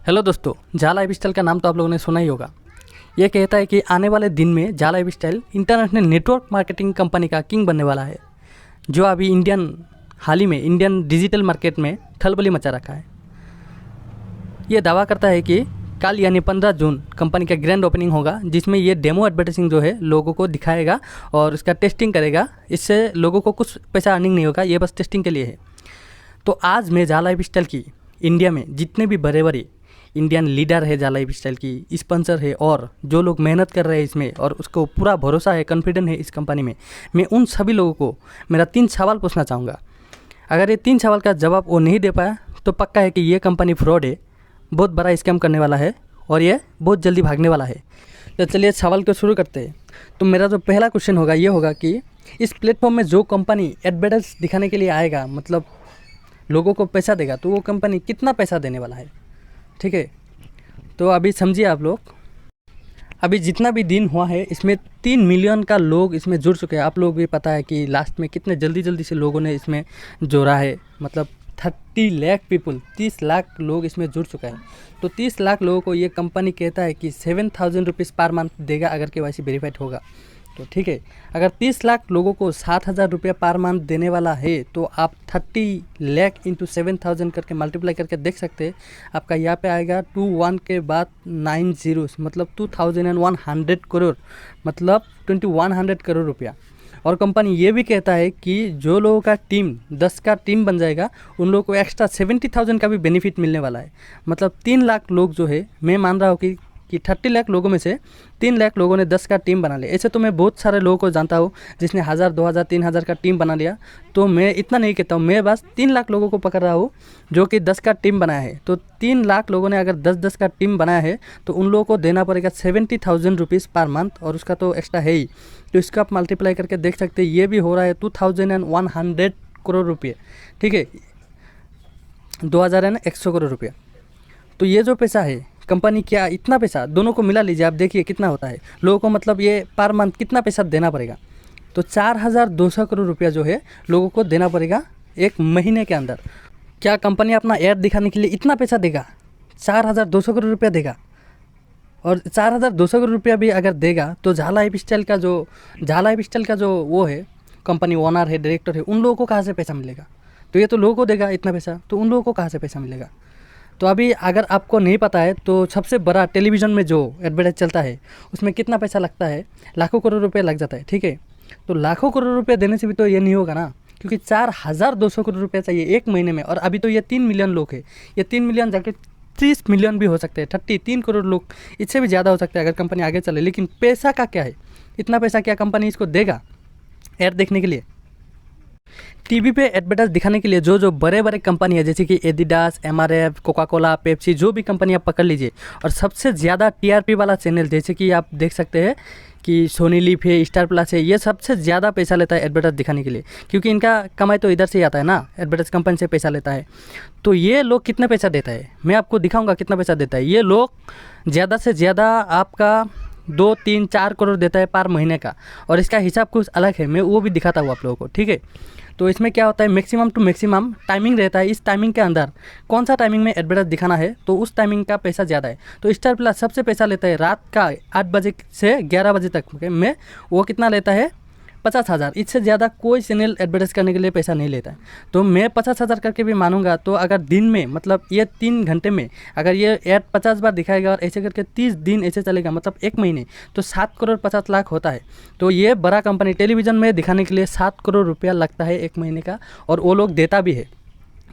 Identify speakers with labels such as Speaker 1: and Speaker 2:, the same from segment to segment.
Speaker 1: Hello दोस्तों, जा life style का नाम तो आप लोगों ने सुना ही होगा। ये कहता है कि आने वाले दिन में जा life style international network marketing company का किंग बनने वाला है, जो अभी हाल ही में इंडियन डिजिटल मार्केट में खलबली मचा रखा है। ये दावा करता है कि कल यानी 15 जून कंपनी का ग्रैंड ओपनिंग होगा, जिसमें ये डेमो एडवर्टाइजिंग जो है लोगों को दिखाएगा और उसका टेस्टिंग करेगा। इससे लोगों को कुछ पैसा अर्निंग नहीं होगा, ये बस टेस्टिंग के लिए है। तो आज मैं जा लाइफ स्टाइल की इंडिया में जितने भी बड़े बड़े इंडियन लीडर है, जा लाइफ स्टाइल की स्पॉन्सर है और जो लोग मेहनत कर रहे हैं इसमें और उसको पूरा भरोसा है, कॉन्फिडेंट है इस कंपनी में, मैं उन सभी लोगों को मेरा 3 सवाल पूछना चाहूँगा। अगर ये 3 सवाल का जवाब वो नहीं दे पाया तो पक्का है कि ये कंपनी फ्रॉड है, बहुत बड़ा स्कैम करने वाला है और ये बहुत जल्दी भागने वाला है। तो चलिए सवाल को शुरू करते हैं। तो मेरा जो पहला क्वेश्चन होगा ये होगा कि इस प्लेटफॉर्म में जो कंपनी एडवर्टाइज दिखाने के लिए आएगा, मतलब लोगों को पैसा देगा, तो वो कंपनी कितना पैसा देने वाला है। ठीक है, तो अभी समझिए आप लोग, अभी जितना भी दिन हुआ है इसमें 3 मिलियन का लोग इसमें जुड़ चुके हैं। आप लोग भी पता है कि लास्ट में कितने जल्दी से लोगों ने इसमें जोड़ा है, मतलब 30 लाख पीपल, 30 लाख लोग इसमें जुड़ चुका है। तो 30 लाख लोगों को ये कंपनी कहता है कि 7,000 रुपीज़ पर मंथ देगा अगर KYC वेरीफाइड होगा। तो ठीक है, अगर 30 लाख लोगों को 7,000 रुपया पर मंथ देने वाला है तो आप 30 लाख इंटू 7,000 करके मल्टीप्लाई करके देख सकते हैं। आपका यहाँ पे आएगा 21 के बाद 9 zeros, मतलब 2,100 करोड़, मतलब 2,100 करोड़ रुपया। और कंपनी ये भी कहता है कि जो लोगों का टीम 10 का टीम बन जाएगा उन लोगों को एक्स्ट्रा 70,000 का भी बेनिफिट मिलने वाला है। मतलब 3 लाख लोग जो है, मैं मान रहा हूँ कि 30 लाख लोगों में से 3 लाख लोगों ने 10 का टीम बना लिया। ऐसे तो मैं बहुत सारे लोगों को जानता हूँ जिसने 1,000, 2,000, 3,000 का टीम बना लिया। तो मैं इतना नहीं कहता हूँ, मैं बस 3 लाख लोगों को पकड़ रहा हूँ जो कि 10 का टीम बनाया है। तो 3 लाख लोगों ने अगर 10-10 का टीम बनाया है तो उन लोगों को देना पड़ेगा 70,000 रुपीज़ पर मंथ, और उसका तो एक्स्ट्रा है ही। तो इसका आप मल्टीप्लाई करके देख सकते हैं, ये भी हो रहा है 2,100 करोड़ रुपये। ठीक है, 2,100 करोड़ रुपये। तो ये जो पैसा है कंपनी, क्या इतना पैसा दोनों को मिला लीजिए, आप देखिए कितना होता है लोगों को, मतलब ये पर मंथ कितना पैसा देना पड़ेगा। तो 4,200 करोड़ रुपया जो है लोगों को देना पड़ेगा एक महीने के अंदर। क्या कंपनी अपना ऐड दिखाने के लिए इतना पैसा देगा? 4,200 करोड़ रुपया देगा। और 4,200 करोड़ रुपया भी अगर देगा तो जा लाइफ स्टाइल का जो वो है, कंपनी ओनर है, डायरेक्टर है, उन लोगों को कहाँ से पैसा मिलेगा? तो ये तो लोगों को देगा इतना पैसा, तो उन लोगों को कहाँ से पैसा मिलेगा? तो अभी अगर आपको नहीं पता है तो सबसे बड़ा टेलीविज़न में जो एडवर्टाइज चलता है उसमें कितना पैसा लगता है? लाखों करोड़ रुपए लग जाता है। ठीक है, तो लाखों करोड़ रुपए देने से भी तो ये नहीं होगा ना, क्योंकि 4,200 करोड़ रुपये चाहिए एक महीने में। और अभी तो ये 3 मिलियन लोग हैं, ये 3 मिलियन जाके 30 मिलियन भी हो सकते हैं, 33 करोड़ लोग, इससे भी ज़्यादा हो सकता है अगर कंपनी आगे चले। लेकिन पैसा का क्या है? इतना पैसा क्या कंपनी इसको देगा ऐड देखने के लिए? टीवी पे एडवर्टाइज दिखाने के लिए जो बड़े बड़े कंपनी है, जैसे कि Adidas, MRF, Coca Cola, Pepsi, जो भी कंपनी आप पकड़ लीजिए, और सबसे ज़्यादा TRP वाला चैनल जैसे कि आप देख सकते हैं कि सोनी लिव है, स्टार प्लस है, ये सबसे ज़्यादा पैसा लेता है एडवर्टाइज दिखाने के लिए, क्योंकि इनका कमाई तो इधर से ही आता है ना, एडवर्टाइज कंपनी से पैसा लेता है। तो ये लोग कितना पैसा देता है मैं आपको दिखाऊँगा कितना पैसा देता है। ये लोग ज़्यादा से ज़्यादा आपका 2, 3, 4 करोड़ देता है पर महीने का, और इसका हिसाब कुछ अलग है, मैं वो भी दिखाता हूँ आप लोगों को। ठीक है, तो इसमें क्या होता है, मैक्सिमम टू मैक्सिमम टाइमिंग रहता है। इस टाइमिंग के अंदर कौन सा टाइमिंग में एडवर्टाइज दिखाना है तो उस टाइमिंग का पैसा ज़्यादा है। तो स्टार प्लस सबसे पैसा लेता है रात का 8 बजे से 11 बजे तक में, वो कितना लेता है? 50,000। इससे ज़्यादा कोई चैनल एडवर्टाइज करने के लिए पैसा नहीं लेता है। तो मैं 50,000 करके भी मानूंगा। तो अगर दिन में, मतलब ये 3 घंटे में अगर ये ऐड 50 बार दिखाएगा और ऐसे करके 30 दिन ऐसे चलेगा, मतलब एक महीने, तो 7 करोड़ 50 लाख होता है। तो ये बड़ा कंपनी टेलीविज़न में दिखाने के लिए 7 करोड़ रुपया लगता है एक महीने का, और वो लोग देता भी है।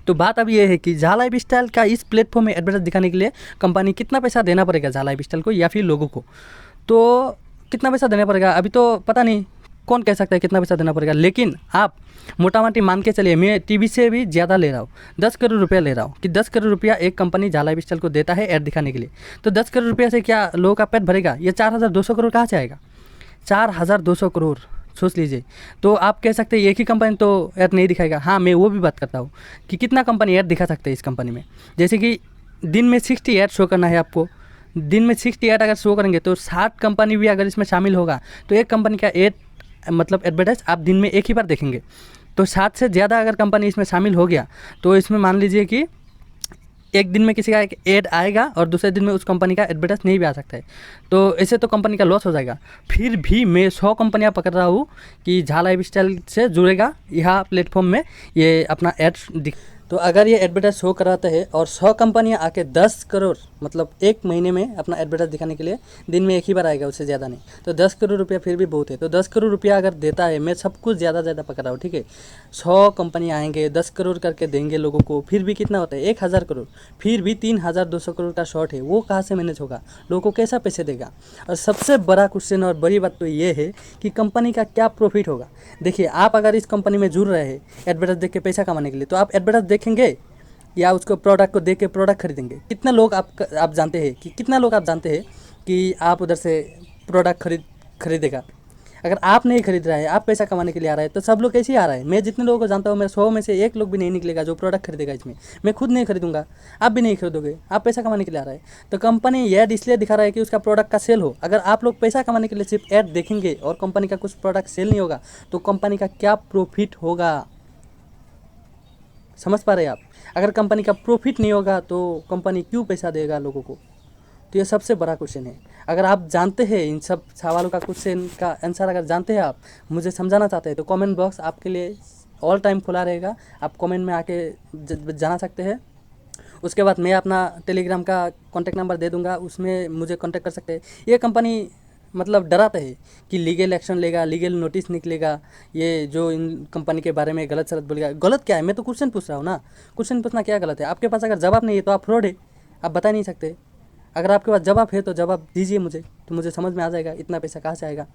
Speaker 1: तो बात अब ये है कि जा लाइफ स्टाइल का इस प्लेटफॉर्म में एडवर्टाइज दिखाने के लिए कंपनी कितना पैसा देना पड़ेगा जा लाइफ स्टाइल को या फिर लोगों को। तो कितना पैसा देना पड़ेगा अभी तो पता नहीं, कौन कह सकता है कितना पैसा देना पड़ेगा। लेकिन आप मोटा मोटी मान के चलिए, मैं टीवी से भी ज़्यादा ले रहा हूँ, 10 करोड़ रुपया ले रहा हूँ कि 10 करोड़ रुपया एक कंपनी जा लाइफ स्टाइल को देता है ऐड दिखाने के लिए। तो 10 करोड़ रुपया से क्या लोगों का पेट भरेगा? ये 4,200 करोड़ कहाँ से आएगा? 4,200 करोड़ सोच लीजिए। तो आप कह सकते हैं एक ही कंपनी तो ऐड नहीं दिखाएगा। हाँ, मैं वो भी बात करता हूँ कि कितना कंपनी ऐड दिखा सकते हैं इस कंपनी में। जैसे कि दिन में 60 ऐड शो करना है आपको, दिन में 60 ऐड अगर शो करेंगे तो 60 कंपनी भी अगर इसमें शामिल होगा तो एक कंपनी का ऐड, मतलब एडवर्टाइज आप दिन में एक ही बार देखेंगे। तो 7 से ज़्यादा अगर कंपनी इसमें शामिल हो गया तो इसमें मान लीजिए कि एक दिन में किसी का एक ऐड आएगा और दूसरे दिन में उस कंपनी का एडवर्टाइज नहीं भी आ सकता है, तो ऐसे तो कंपनी का लॉस हो जाएगा। फिर भी मैं 100 कंपनियां पकड़ रहा हूँ कि झा लाइफस्टाइल से जुड़ेगा यह प्लेटफॉर्म में ये अपना ऐड दिख। तो अगर ये एडवर्टाइज शो कराते हैं और 100 कंपनियां आके 10 करोड़ मतलब एक महीने में अपना एडवर्टाइज दिखाने के लिए दिन में एक ही बार आएगा, उससे ज़्यादा नहीं, तो 10 करोड़ रुपया फिर भी बहुत है। तो 10 करोड़ रुपया अगर देता है, मैं सब कुछ ज़्यादा पकड़ रहा हूँ, ठीक है, 100 कंपनियाँ आएंगे 10 करोड़ करके देंगे लोगों को, फिर भी कितना होता है 1000 करोड़, फिर भी 3200 करोड़ का शॉर्ट है, वो कहाँ से मैनेज होगा, लोगों को कैसा पैसे देगा। और सबसे बड़ा क्वेश्चन और बड़ी बात तो ये है कि कंपनी का क्या प्रॉफिट होगा। देखिए, आप अगर इस कंपनी में जुड़ रहे हैं एडवर्टाइज देख के पैसा कमाने के लिए, तो आप एडवर्टाइज देखेंगे या उसको प्रोडक्ट को देख के प्रोडक्ट खरीदेंगे। कितना लोग आप जानते हैं कि कितना लोग आप जानते हैं कि आप उधर से प्रोडक्ट खरीदेगा। अगर आप नहीं खरीद रहा है, आप पैसा कमाने के लिए आ रहा है, तो सब लोग कैसे ही आ रहा है। मैं जितने लोगों को जानता हूँ, मेरे 100 में से एक लोग भी नहीं निकलेगा जो प्रोडक्ट खरीदेगा इसमें। मैं खुद नहीं खरीदूंगा, आप भी नहीं खरीदोगे, आप पैसा कमाने के लिए आ रहा है। तो कंपनी ऐड इसलिए दिखा रहा है कि उसका प्रोडक्ट का सेल हो। अगर आप लोग पैसा कमाने के लिए सिर्फ ऐड देखेंगे और कंपनी का कुछ प्रोडक्ट सेल नहीं होगा, तो कंपनी का क्या प्रॉफिट होगा, समझ पा रहे हैं आप। अगर कंपनी का प्रॉफिट नहीं होगा तो कंपनी क्यों पैसा देगा लोगों को। तो ये सबसे बड़ा क्वेश्चन है। अगर आप जानते हैं इन सब सवालों का क्वेश्चन का आंसर, अगर जानते हैं, आप मुझे समझाना चाहते हैं, तो कमेंट बॉक्स आपके लिए ऑल टाइम खुला रहेगा। आप कमेंट में आके जाना सकते हैं। उसके बाद मैं अपना टेलीग्राम का कॉन्टैक्ट नंबर दे दूंगा, उसमें मुझे कॉन्टैक्ट कर सकते हैं। ये कंपनी मतलब डराते हैं कि लीगल एक्शन लेगा, लीगल नोटिस निकलेगा, ये जो इन कंपनी के बारे में गलत सलत बोलेगा। गलत क्या है, मैं तो क्वेश्चन पूछ रहा हूँ ना, क्वेश्चन पूछना क्या गलत है। आपके पास अगर जवाब नहीं है तो आप फ्रॉड है, आप बता नहीं सकते। अगर आपके पास जवाब है तो जवाब दीजिए मुझे, तो मुझे समझ में आ जाएगा इतना पैसा कहाँ से आएगा।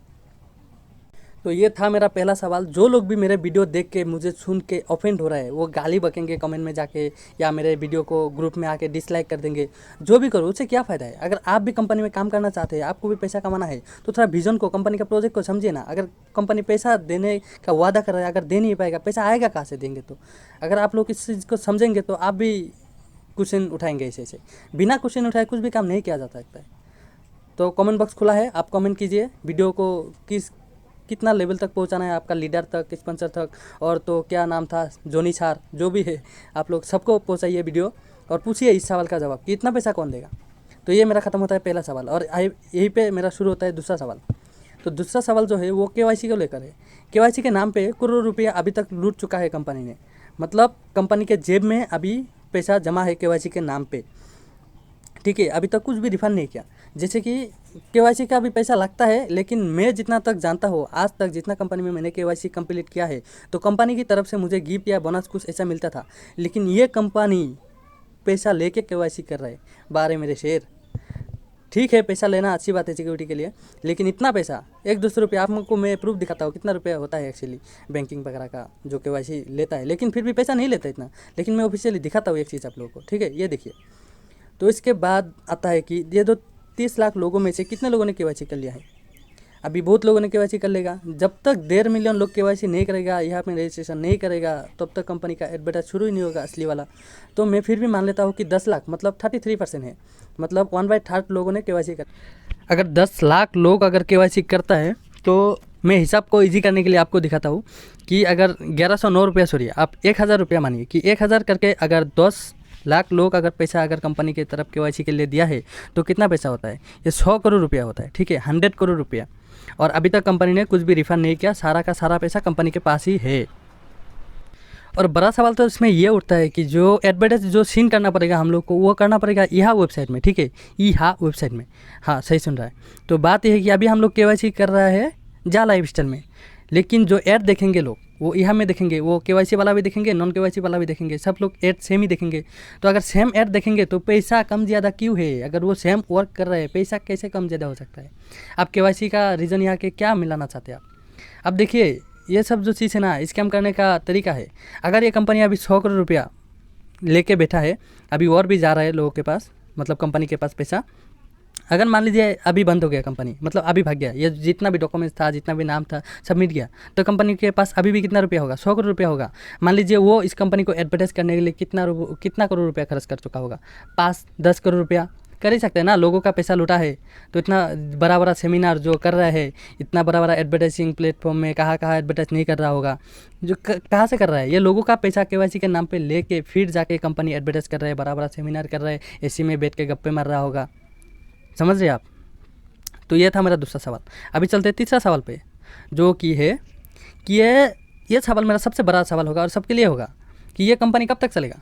Speaker 1: तो ये था मेरा पहला सवाल। जो लोग भी मेरे वीडियो देख के मुझे सुन के ऑफेंड हो रहा है, वो गाली बकेंगे कमेंट में जाके, या मेरे वीडियो को ग्रुप में आके डिसलाइक कर देंगे, जो भी करो उससे क्या फ़ायदा है। अगर आप भी कंपनी में काम करना चाहते हैं, आपको भी पैसा कमाना है, तो थोड़ा विजन को, कंपनी का प्रोजेक्ट को समझिए ना। अगर कंपनी पैसा देने का वादा कर रहा है, अगर दे नहीं पाएगा, पैसा आएगा कहाँ से देंगे। तो अगर आप लोग इस चीज़ को समझेंगे तो आप भी क्वेश्चन उठाएंगे। ऐसे बिना क्वेश्चन उठाए कुछ भी काम नहीं किया जा सकता है। तो कमेंट बॉक्स खुला है, आप कमेंट कीजिए वीडियो को कितना लेवल तक पहुंचाना है, आपका लीडर तक, स्पॉन्सर तक, और तो क्या नाम था, जोनी छार, जो भी है, आप लोग सबको पहुंचाइए वीडियो और पूछिए इस सवाल का जवाब कि इतना पैसा कौन देगा। तो ये मेरा ख़त्म होता है पहला सवाल, और यहीं पे मेरा शुरू होता है दूसरा सवाल। तो दूसरा सवाल जो है वो KYC को लेकर है। KYC के नाम पे करोड़ों रुपया अभी तक लूट चुका है कंपनी ने। मतलब कंपनी के जेब में अभी पैसा जमा है KYC के नाम पे, ठीक है, अभी तक कुछ भी रिफंड नहीं किया। जैसे कि KYC का भी पैसा लगता है, लेकिन मैं जितना तक जानता हूँ, आज तक जितना कंपनी में मैंने KYC कंप्लीट किया है, तो कंपनी की तरफ से मुझे गिफ्ट या बोनस कुछ ऐसा मिलता था। लेकिन ये कंपनी पैसा लेके KYC कर रहा है। बारे मेरे शेर, ठीक है, पैसा लेना अच्छी बात है सिक्योरिटी के लिए, लेकिन इतना पैसा 1-200 रुपये, आपको मैं प्रूफ दिखाता हूँ कितना रुपया होता है एक्चुअली बैंकिंग वगैरह का जो KYC लेता है, लेकिन फिर भी पैसा नहीं लेता इतना। लेकिन मैं ऑफिशियली दिखाता हूँ एक चीज़ आप लोगों को, ठीक है, ये देखिए। तो इसके बाद आता है कि ये 30 लाख लोगों में से कितने लोगों ने KYC कर लिया है। अभी बहुत लोगों ने KYC कर लेगा। जब तक 1.5 मिलियन लोग KYC नहीं करेगा, यहाँ पे रजिस्ट्रेशन नहीं करेगा, तब तक कंपनी का एडवर्टाइज शुरू ही नहीं होगा असली वाला। तो मैं फिर भी मान लेता हूँ कि 10 लाख मतलब 33% है, मतलब 1/3 लोगों ने KYC कर। अगर 10 लाख लोग अगर KYC करता है, तो मैं हिसाब को ईजी करने के लिए आपको दिखाता हूँ कि अगर 1109 रुपया, सॉरी आप 1000 रुपया मानिए कि 1000 करके अगर 10 लाख लोग अगर पैसा अगर कंपनी की तरफ KYC के लिए दिया है, तो कितना पैसा होता है, ये 100 करोड़ रुपया होता है, ठीक है, 100 करोड़ रुपया। और अभी तक कंपनी ने कुछ भी रिफंड नहीं किया, सारा का सारा पैसा कंपनी के पास ही है। और बड़ा सवाल तो इसमें ये उठता है कि जो एडवर्टाइज जो सीन करना पड़ेगा हम लोग को, वो करना पड़ेगा यहाँ वेबसाइट में, ठीक है, यहाँ वेबसाइट में। हाँ, सही सुन रहा है। तो बात यह है कि अभी हम लोग KYC कर रहा है झा लाइफस्टाइल में, लेकिन जो ऐड देखेंगे लोग वो यहाँ में देखेंगे, वो KYC वाला भी देखेंगे, नॉन KYC वाला भी देखेंगे, सब लोग ऐड सेम ही देखेंगे। तो अगर सेम ऐड देखेंगे तो पैसा कम ज़्यादा क्यों है। अगर वो सेम वर्क कर रहे हैं, पैसा कैसे कम ज़्यादा हो सकता है। आप KYC का रीज़न यहाँ के क्या मिलाना चाहते हैं आप। अब देखिए, ये सब जो चीज़ है ना, स्कैम करने का तरीका है। अगर ये कंपनी अभी 100 करोड़ रुपया लेके बैठा है, अभी और भी जा रहा है लोगों के पास, मतलब कंपनी के पास पैसा। अगर मान लीजिए अभी बंद हो गया कंपनी, मतलब अभी भाग गया, ये जितना भी डॉक्यूमेंट्स था, जितना भी नाम था, सब मिट गया, तो कंपनी के पास अभी भी कितना रुपया होगा, 100 करोड़ रुपया होगा। मान लीजिए वो इस कंपनी को एडवर्टाइज करने के लिए कितना करोड़ रुपया खर्च कर चुका होगा, 5-10 करोड़ रुपया, कर ही सकते हैं ना, लोगों का पैसा लूटा है तो इतना बड़ा बड़ा सेमिनार जो कर रहा है, इतना बड़ा बड़ा एडवर्टाइजिंग प्लेटफॉर्म में कहाँ कहाँ एडवर्टाइज नहीं कर रहा होगा, जो कहाँ से कर रहा है, ये लोगों का पैसा केवाईसी के नाम पे लेके फिर जाके कंपनी एडवर्टाइज कर रहा है, बड़ा बड़ा सेमिनार कर रहा है, एसी में बैठ के गप्पे मार रहा होगा। समझ रहे आप? तो ये था मेरा दूसरा सवाल। अभी चलते हैं तीसरा सवाल पे, जो कि है कि ये सवाल मेरा सबसे बड़ा सवाल होगा और सबके लिए होगा कि ये कंपनी कब तक चलेगा।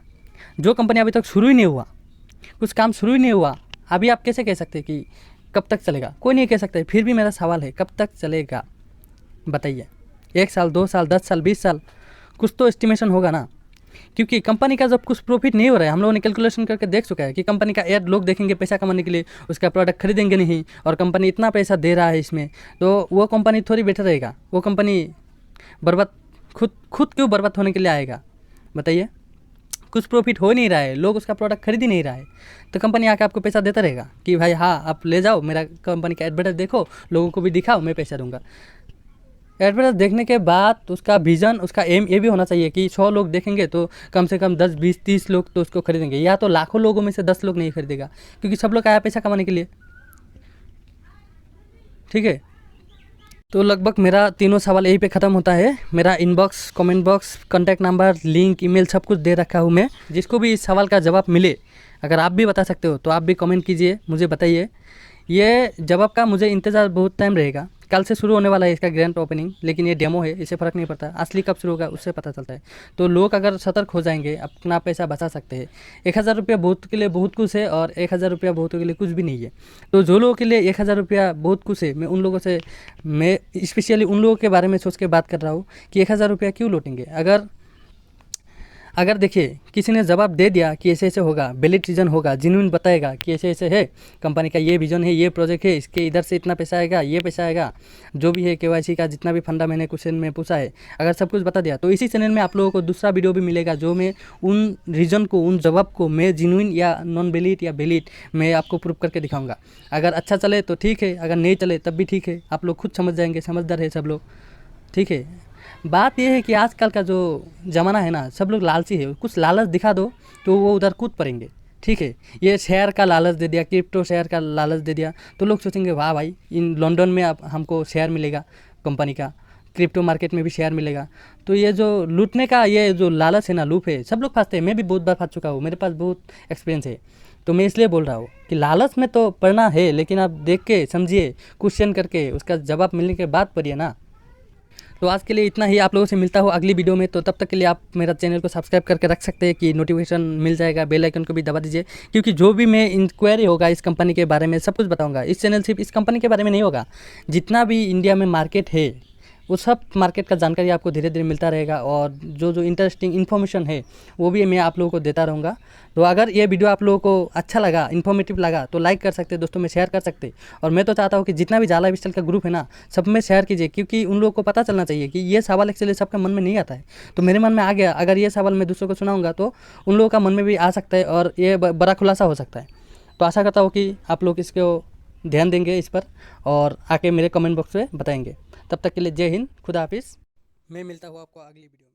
Speaker 1: जो कंपनी अभी तक शुरू ही नहीं हुआ, कुछ काम शुरू ही नहीं हुआ, अभी आप कैसे कह सकते हैं कि कब तक चलेगा? कोई नहीं कह सकता है। फिर भी मेरा सवाल है, कब तक चलेगा बताइए? 1 साल, 2 साल, 10 साल, 20 साल, कुछ तो एस्टिमेशन होगा ना। क्योंकि कंपनी का जब कुछ प्रॉफिट नहीं हो रहा है, हम लोगों ने कैलकुलेशन करके देख चुका है कि कंपनी का ऐड लोग देखेंगे पैसा कमाने के लिए, उसका प्रोडक्ट खरीदेंगे नहीं, और कंपनी इतना पैसा दे रहा है इसमें, तो वो कंपनी थोड़ी बेटर रहेगा। वो कंपनी बर्बाद खुद क्यों बर्बाद होने के लिए आएगा बताइए? कुछ प्रॉफिट हो नहीं रहा है, लोग उसका प्रोडक्ट खरीद ही नहीं रहा है, तो कंपनी आके आपको पैसा देता रहेगा कि भाई हाँ आप ले जाओ, मेरा कंपनी का एडवर्टाइज देखो, लोगों को भी दिखाओ, मैं पैसा दूंगा। एडवर्टाइज देखने के बाद उसका विज़न, उसका एम ये भी होना चाहिए कि 100 लोग देखेंगे तो कम से कम 10, 20, 30 लोग तो उसको खरीदेंगे, या तो लाखों लोगों में से 10 लोग नहीं खरीदेगा, क्योंकि सब लोग आया पैसा कमाने के लिए। ठीक है, तो लगभग मेरा तीनों सवाल यहीं पे ख़त्म होता है। मेरा inbox, comment box, contact number, link, email सब कुछ दे रखा हूँ मैं। जिसको भी इस सवाल का जवाब मिले, अगर आप भी बता सकते हो तो आप भी कमेंट कीजिए, मुझे बताइए। ये जवाब का मुझे इंतज़ार बहुत टाइम रहेगा। कल से शुरू होने वाला है इसका ग्रैंड ओपनिंग, लेकिन ये डेमो है, इससे फ़र्क नहीं पड़ता। असली कब शुरू होगा उससे पता चलता है। तो लोग अगर सतर्क हो जाएंगे, अपना पैसा बचा सकते हैं। 1000 रुपया बहुत के लिए बहुत कुछ है, और 1000 रुपया बहुतों के लिए कुछ भी नहीं है। तो जो लोगों के लिए 1000 रुपया बहुत कुछ है, मैं उन लोगों से, मैं स्पेशली उन लोगों के बारे में सोच के बात कर रहा हूँ कि 1000 रुपया क्यों लौटेंगे। अगर देखिए किसी ने जवाब दे दिया कि ऐसे ऐसे होगा, वैलिड रीज़न होगा, जेन्युइन बताएगा कि ऐसे ऐसे है, कंपनी का ये विजन है, ये प्रोजेक्ट है, इसके इधर से इतना पैसा आएगा, ये पैसा आएगा, जो भी है केवाईसी का जितना भी फंडा मैंने क्वेश्चन में पूछा है, अगर सब कुछ बता दिया, तो इसी चैनल में आप लोगों को दूसरा वीडियो भी मिलेगा, जो मैं उन रीज़न को, उन जवाब को मैं जेन्युइन या नॉन वैलिड या वैलिड मैं आपको प्रूव करके दिखाऊँगा। अगर अच्छा चले तो ठीक है, अगर नहीं चले तब भी ठीक है, आप लोग खुद समझ जाएंगे, समझदार है सब लोग। ठीक है, बात यह है कि आजकल का जो ज़माना है ना, सब लोग लालची है। कुछ लालच दिखा दो तो वो उधर कूद पड़ेंगे। ठीक है, ये शेयर का लालच दे दिया, क्रिप्टो शेयर का लालच दे दिया, तो लोग सोचेंगे वाह भाई, इन लंदन में अब हमको शेयर मिलेगा कंपनी का, क्रिप्टो मार्केट में भी शेयर मिलेगा। तो ये जो लूटने का ये जो लालच है ना, लूप है, सब लोग फंसते हैं। मैं भी बहुत बार फंस चुका हूँ, मेरे पास बहुत एक्सपीरियंस है। तो मैं इसलिए बोल रहा हूँ कि लालच में तो पढ़ना है, लेकिन आप देख के समझिए, क्वेश्चन करके उसका जवाब मिलने के बाद पढ़िए ना। तो आज के लिए इतना ही। आप लोगों से मिलता हूँ अगली वीडियो में। तो तब तक के लिए आप मेरा चैनल को सब्सक्राइब करके रख सकते हैं कि नोटिफिकेशन मिल जाएगा, बेल आइकन को भी दबा दीजिए, क्योंकि जो भी मैं इंक्वायरी होगा इस कंपनी के बारे में सब कुछ बताऊंगा। इस चैनल सिर्फ इस कंपनी के बारे में नहीं होगा, जितना भी इंडिया में मार्केट है वो सब मार्केट का जानकारी आपको धीरे धीरे मिलता रहेगा, और जो इंटरेस्टिंग इन्फॉर्मेशन है वो भी मैं आप लोगों को देता रहूँगा। तो अगर ये वीडियो आप लोगों को अच्छा लगा, इन्फॉर्मेटिव लगा, तो लाइक कर सकते, दोस्तों में शेयर कर सकते। और मैं तो चाहता हूँ कि जितना भी जाला विस्टल का ग्रुप है ना, सब में शेयर कीजिए, क्योंकि उन लोगों को पता चलना चाहिए कि ये सवाल एक्चुअली सबके मन में नहीं आता है। तो मेरे मन में आ गया, अगर ये सवाल मैं दूसरों को सुनाऊँगा तो उन लोगों का मन में भी आ सकता है, और ये बड़ा खुलासा हो सकता है। तो आशा करता हूँ कि आप लोग इसको ध्यान देंगे इस पर, और आके मेरे कमेंट बॉक्स में बताएंगे। तब तक के लिए जय हिंद, खुदा हाफिज़। मैं मिलता हूँ आपको अगली वीडियो में।